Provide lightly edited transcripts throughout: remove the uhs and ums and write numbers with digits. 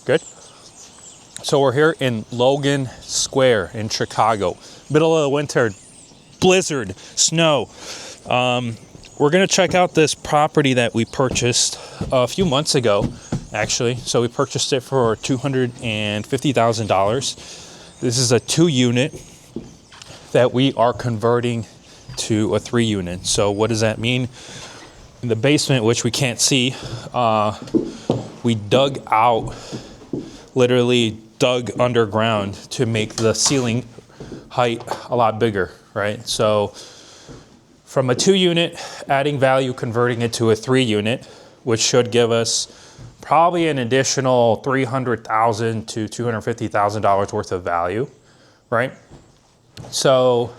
Good. So we're here in Logan Square in Chicago. Middle of the winter, blizzard, snow. We're gonna check out this property that we purchased a few months ago, actually. So we purchased it for $250,000. This is a 2-unit that we are converting to a 3-unit. So what does that mean? In the basement, which we can't see, we dug out, literally dug underground to make the ceiling height a lot bigger, right? So from a 2-unit, adding value, converting it to a 3-unit, which should give us probably an additional $300,000 to $250,000 worth of value, right? So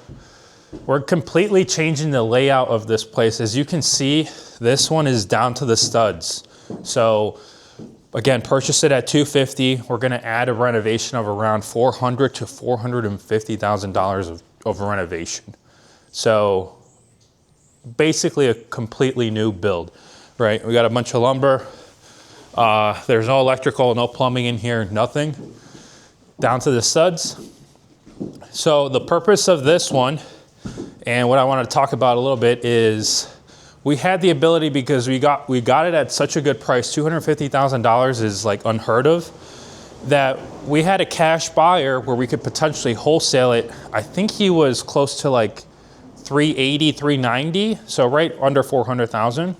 we're completely changing the layout of this place. As you can see, this one is down to the studs. So again, purchase it at $250,000. We're gonna add a renovation of around $400,000 to $450,000 of renovation. So basically a completely new build, right? We got a bunch of lumber. There's no electrical, no plumbing in here, nothing. Down to the studs. So the purpose of this one, and what I want to talk about a little bit, is we had the ability, because we got it at such a good price. $250,000 is like unheard of, that we had a cash buyer where we could potentially wholesale it. I think he was close to like 380, 390, so right under 400,000.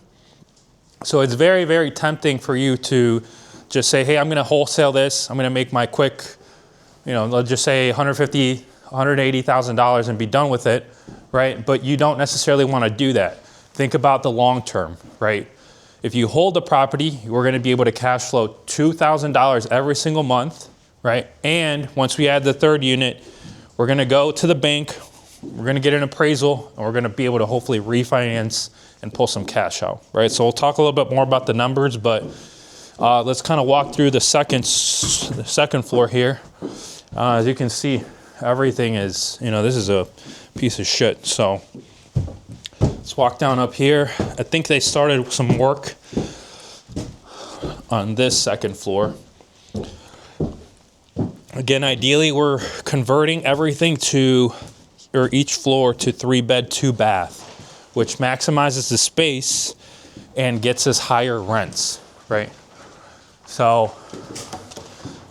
So it's very, very tempting for you to just say, hey, I'm gonna wholesale this. I'm gonna make my quick, let's just say $150,000, $180,000 and be done with it, right? But you don't necessarily wanna do that. Think about the long term, right? If you hold the property, we're gonna be able to cash flow $2,000 every single month, right? And once we add the 3rd unit, we're gonna go to the bank, we're gonna get an appraisal, and we're gonna be able to hopefully refinance and pull some cash out, right? So we'll talk a little bit more about the numbers, but let's kind of walk through the second floor here. As you can see, everything is, this is a piece of shit. So let's walk down up here. I think they started some work on this 2nd floor. Again, ideally, we're converting everything or each floor to 3-bed, 2-bath, which maximizes the space and gets us higher rents, right? So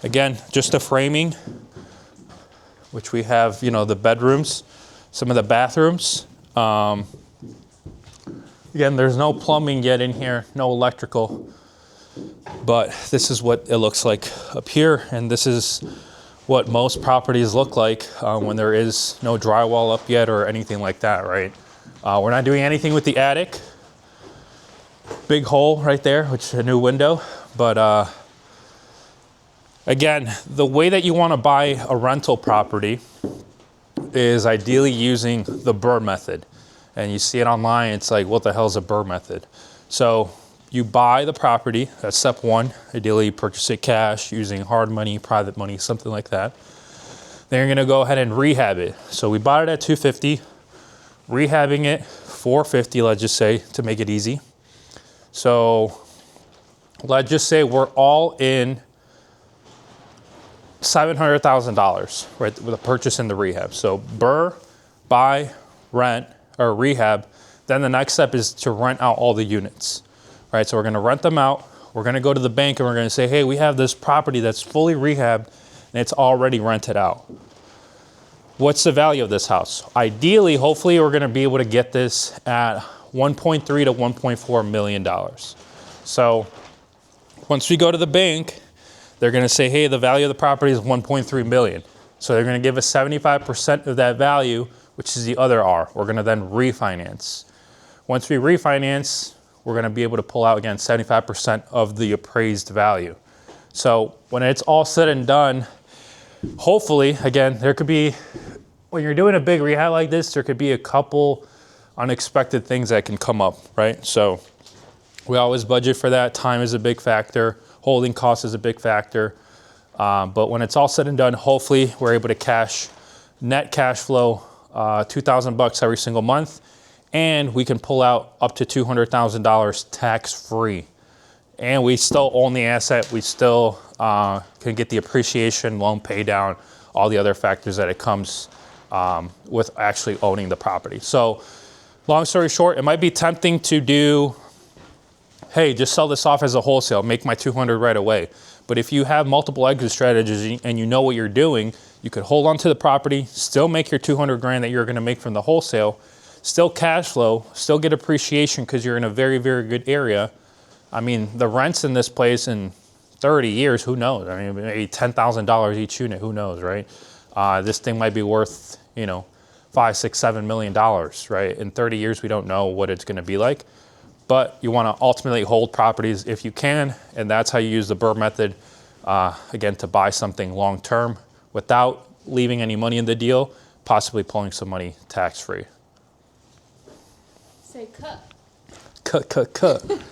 again, just the framing, which we have, the bedrooms, some of the bathrooms. Again, there's no plumbing yet in here, no electrical, but this is what it looks like up here, and this is what most properties look like when there is no drywall up yet or anything like that, right? We're not doing anything with the attic. Big hole right there, which is a new window. But again, the way that you want to buy a rental property is ideally using the BRRRR method. And you see it online, it's like, what the hell is a BRRRR method? So you buy the property, that's step 1. Ideally, you purchase it cash using hard money, private money, something like that. Then you're gonna go ahead and rehab it. So we bought it at $250,000, rehabbing it $450,000, let's just say, to make it easy. So let's just say we're all in $700,000, right, with a purchase and the rehab. So BRRRR, buy, rent, or rehab. Then the next step is to rent out all the units, right? So we're gonna rent them out. We're gonna go to the bank and we're gonna say, hey, we have this property that's fully rehabbed and it's already rented out. What's the value of this house? Ideally, hopefully, we're gonna be able to get this at $1.3 to $1.4 million. So once we go to the bank, they're gonna say, hey, the value of the property is $1.3 million. So they're gonna give us 75% of that value, which is the other R. We're gonna then refinance. Once we refinance, we're gonna be able to pull out, again, 75% of the appraised value. So when it's all said and done, hopefully, again, there could be, when you're doing a big rehab like this, there could be a couple unexpected things that can come up, right? So we always budget for that. Time is a big factor. Holding cost is a big factor. But when it's all said and done, hopefully we're able to net cash flow $2,000 every single month, and we can pull out up to $200,000 tax-free. And we still own the asset. We still can get the appreciation, loan pay down, all the other factors that it comes with actually owning the property. So long story short, it might be tempting to do, hey, just sell this off as a wholesale, make my 200 right away. But if you have multiple exit strategies and you know what you're doing, you could hold on to the property, still make your 200 grand that you're gonna make from the wholesale, still cash flow, still get appreciation because you're in a very, very good area. I mean, the rents in this place in 30 years, who knows? I mean, maybe $10,000 each unit, who knows, right? This thing might be worth, you know, $5, $6, $7 million, right? In 30 years, we don't know what it's gonna be like. But you want to ultimately hold properties if you can, and that's how you use the BRRRR method, again, to buy something long-term without leaving any money in the deal, possibly pulling some money tax-free. Say cut. Cut.